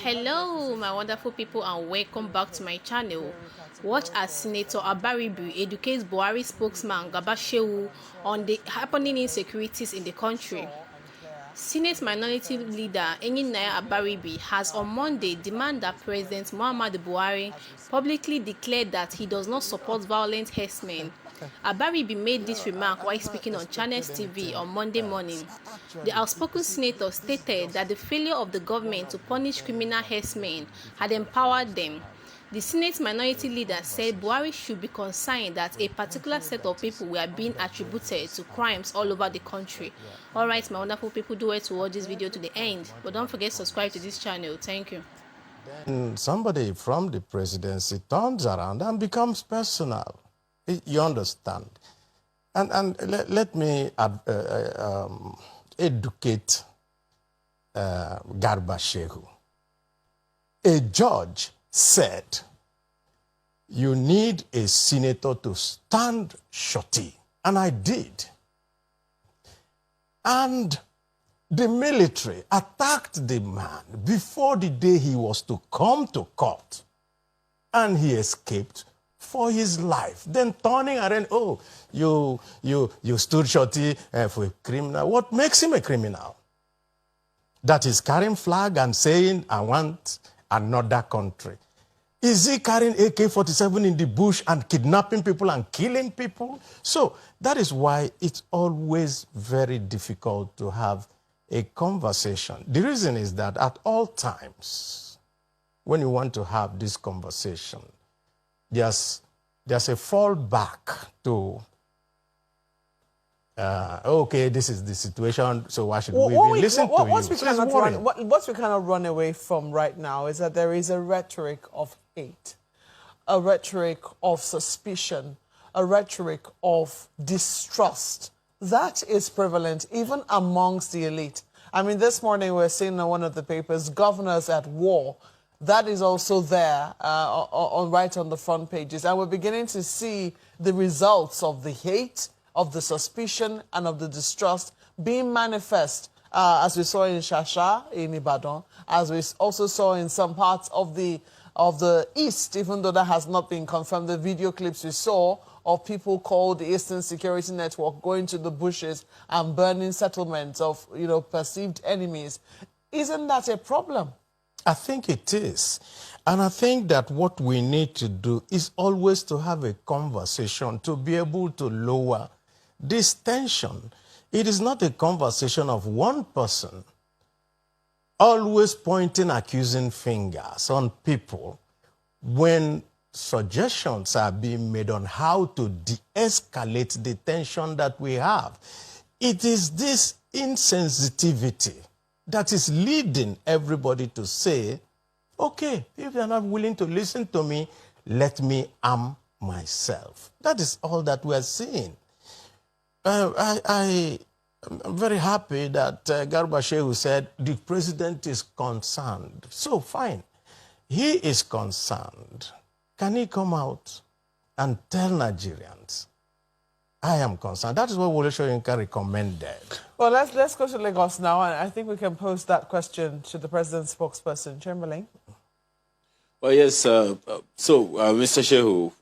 Hello my wonderful people and welcome back to my channel. Watch as Senator Abaribe educates Buhari spokesman Garba Shehu on the happening insecurities in the country. Senate Minority Leader Naija Abaribe has on Monday demanded that President Muhammadu Buhari publicly declare that he does not support violent herdsmen. Abaribe made this remark while speaking on Channels TV on Monday morning. The outspoken senator stated that the failure of the government to punish criminal herdsmen had empowered them. The Senate Minority Leader said Buhari should be concerned that a particular set of people were being attributed to crimes all over the country. Alright, my wonderful people, do it to watch this video to the end. But don't forget to subscribe to this channel. Thank you. Then somebody from the presidency turns around and becomes personal. You understand? And let me educate Garba Shehu. A judge said, you need a senator to stand shorty. And I did. And the military attacked the man before the day he was to come to court. And he escaped for his life. Then turning around, oh, you stood shorty for a criminal. What makes him a criminal? That is carrying flag and saying, I want another country. Is he carrying AK-47 in the bush and kidnapping people and killing people? So that is why it's always very difficult to have a conversation. The reason is that at all times, when you want to have this conversation, there's a fallback to, okay, this is the situation, so why should we listen to you? What we cannot run away from right now is that there is a rhetoric of hate, a rhetoric of suspicion, a rhetoric of distrust. That is prevalent even amongst the elite. I mean, this morning we're seeing in one of the papers, governors at war. That is also there right on the front pages. And we're beginning to see the results of the hate, of the suspicion, and of the distrust being manifest, as we saw in Shasha, in Ibadan, as we also saw in some parts of the East, even though that has not been confirmed. The video clips we saw of people called the Eastern Security Network going to the bushes and burning settlements of, perceived enemies. Isn't that a problem? I think it is. And I think that what we need to do is always to have a conversation to be able to lower this tension. It is not a conversation of one person always pointing accusing fingers on people when suggestions are being made on how to de-escalate the tension that we have. It is this insensitivity that is leading everybody to say, okay, if they're not willing to listen to me, let me arm myself. That is all that we're seeing. I'm very happy that Garba Shehu said the president is concerned. So fine, he is concerned. Can he come out and tell Nigerians, I am concerned? That is what Wole Soyinka recommended. Well, let's go to Lagos now, and I think we can pose that question to the president's spokesperson, Chamberlain. Well, yes. Mr. Shehu,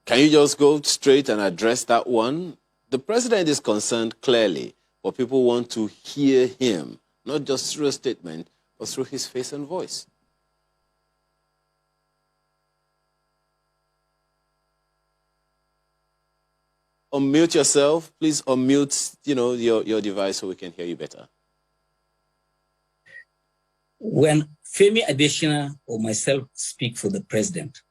can you just go straight and address that one? The president is concerned clearly, but people want to hear him, not just through a statement, but through his face and voice. Unmute yourself. Please unmute, your device so we can hear you better. When Femi Adesina or myself speak for the president,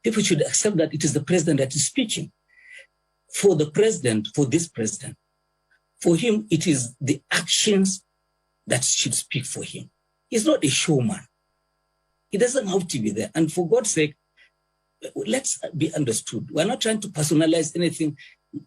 people should accept that it is the president that is speaking. For the president, for this president, for him, it is the actions that should speak for him. He's not a showman. He doesn't have to be there. And for God's sake, let's be understood. We're not trying to personalize anything.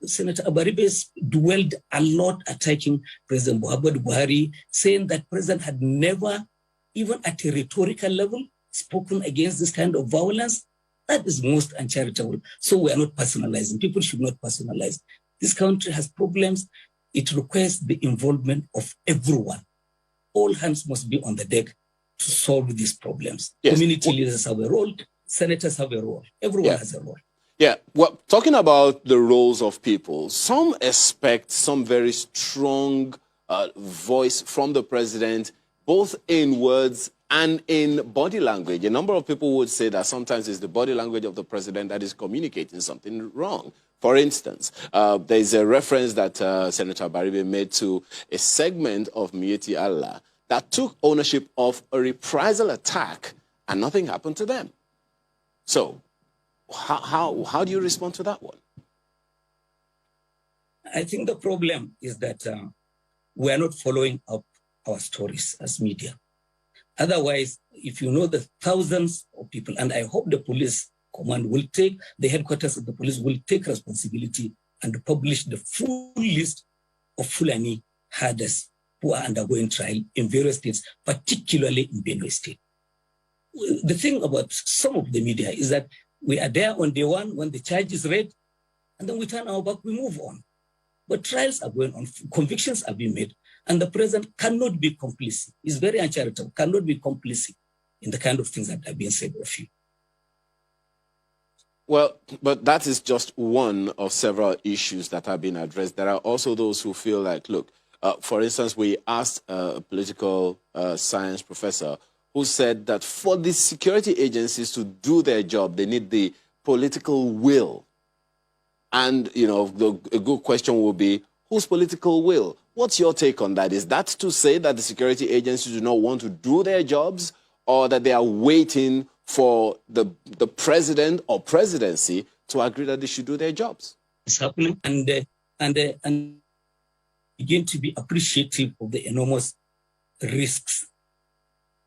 Senator Abaribe dwelled a lot attacking President Muhammadu Buhari, saying that president had never, even at a rhetorical level, spoken against this kind of violence. That is most uncharitable. So we are not personalizing. People should not personalize. This country has problems. It requires the involvement of everyone. All hands must be on the deck to solve these problems. Yes. Community leaders have a role, senators have a role, everyone has a role. Yeah, well, talking about the roles of people, some expect some very strong voice from the president, both in words and in body language. A number of people would say that sometimes it's the body language of the president that is communicating something wrong. For instance, there's a reference that Senator Abaribe made to a segment of Mieti Allah that took ownership of a reprisal attack and nothing happened to them. So, how do you respond to that one? I think the problem is that we are not following up our stories as media. Otherwise, if you know the thousands of people, and I hope the police command will take, the headquarters of the police will take responsibility and publish the full list of Fulani herders who are undergoing trial in various states, particularly in Benue State. The thing about some of the media is that we are there on day one when the charge is read, and then we turn our back, we move on. But trials are going on, convictions are being made, and the president cannot be complicit. He's very uncharitable, cannot be complicit in the kind of things that are being said of you. Well, but that is just one of several issues that have been addressed. There are also those who feel like, look, for instance, we asked a political science professor who said that for the security agencies to do their job, they need the political will. And, you know, a good question will be, whose political will? What's your take on that? Is that to say that the security agencies do not want to do their jobs, or that they are waiting for the president or presidency to agree that they should do their jobs? It's happening, and begin to be appreciative of the enormous risks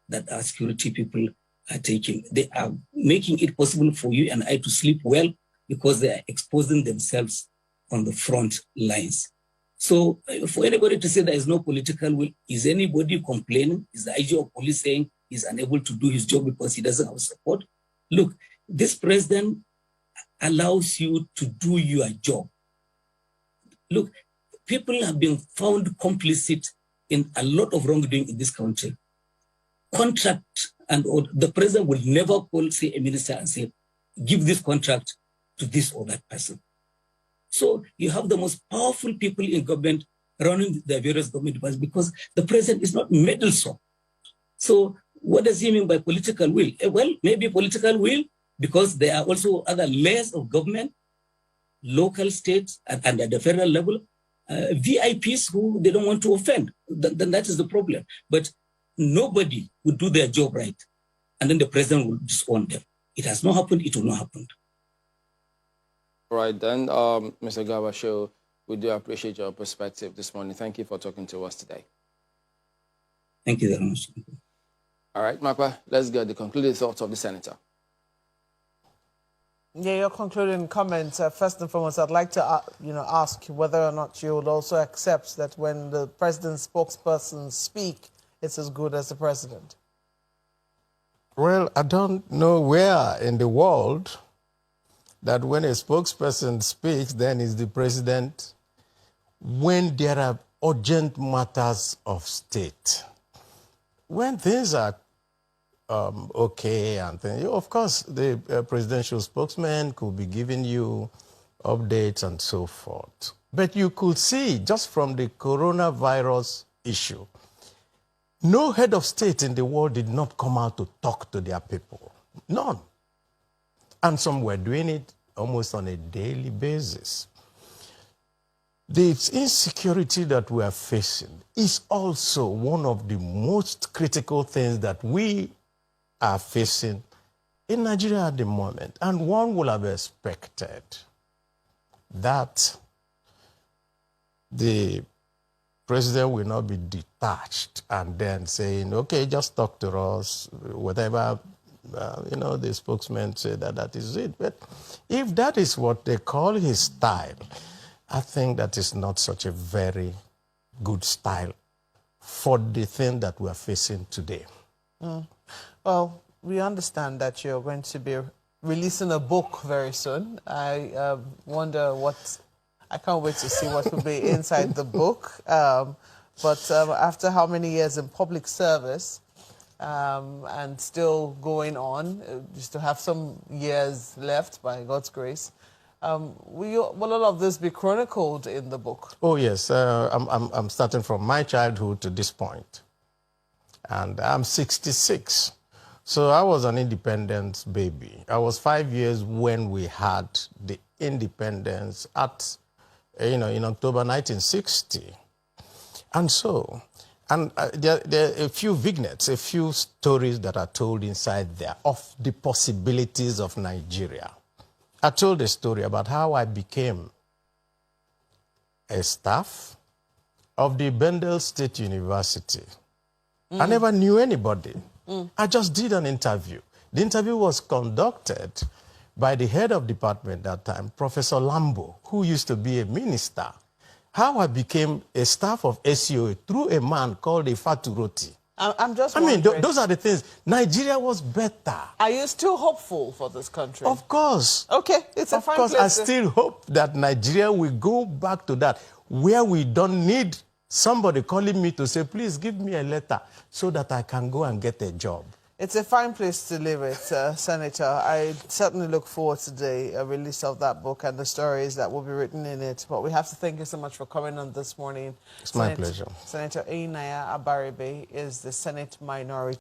that our security people are taking. They are making it possible for you and I to sleep well because they are exposing themselves on the front lines. So for anybody to say there is no political will, is anybody complaining? Is the IG of police saying he's unable to do his job because he doesn't have support? Look, this president allows you to do your job. Look, people have been found complicit in a lot of wrongdoing in this country. Contract, and the president will never call, say, a minister and say, give this contract to this or that person. So you have the most powerful people in government running the various government departments because the president is not meddlesome. So what does he mean by political will? Well, maybe political will because there are also other layers of government, local, state, and at the federal level, VIPs who they don't want to offend. Then that is the problem. But nobody would do their job right, and then the president will disown them. It has not happened, it will not happen. All right, then, Mr. Garba Shehu, we do appreciate your perspective this morning. Thank you for talking to us today. Thank you very much. All right, Mapa, let's get the concluding thoughts of the senator. Yeah, your concluding comments. First and foremost, I'd like to ask you whether or not you would also accept that when the president's spokespersons speak, it's as good as the president. Well, I don't know where in the world that when a spokesperson speaks, then is the president when there are urgent matters of state. When things are okay, and things, of course, the presidential spokesman could be giving you updates and so forth. But you could see just from the coronavirus issue, no head of state in the world did not come out to talk to their people. None. And some were doing it almost on a daily basis. The insecurity that we are facing is also one of the most critical things that we are facing in Nigeria at the moment. And one would have expected that the president will not be detached and then saying, okay, just talk to us, whatever, the spokesman said that is it. But if that is what they call his style, I think that is not such a very good style for the thing that we are facing today. Well, we understand that you're going to be releasing a book very soon. I wonder I can't wait to see what will be inside the book. But after how many years in public service, and still going on, just to have some years left by God's grace. Will all of this be chronicled in the book? Oh, yes. I'm starting from my childhood to this point. And I'm 66. So I was an independent baby. I was 5 years when we had the independence at, in October 1960. And so, there are a few vignettes, a few stories that are told inside there of the possibilities of Nigeria. I told a story about how I became a staff of the Bendel State University. I never knew anybody. I just did an interview. The interview was conducted by the head of department at that time, Professor Lambo, who used to be a minister. How I became a staff of SCOA through a man called a Faturoti. I'm just I mean, wondering, those are the things. Nigeria was better. are you still hopeful for this country? Of course. Okay, it's a fine place. Of course, I still hope that Nigeria will go back to that, where we don't need somebody calling me to say, please give me a letter so that I can go and get a job. It's a fine place to live it, Senator. I certainly look forward to the release of that book and the stories that will be written in it. But we have to thank you so much for coming on this morning. It's my pleasure. Senator Naija Abaribe is the Senate Minority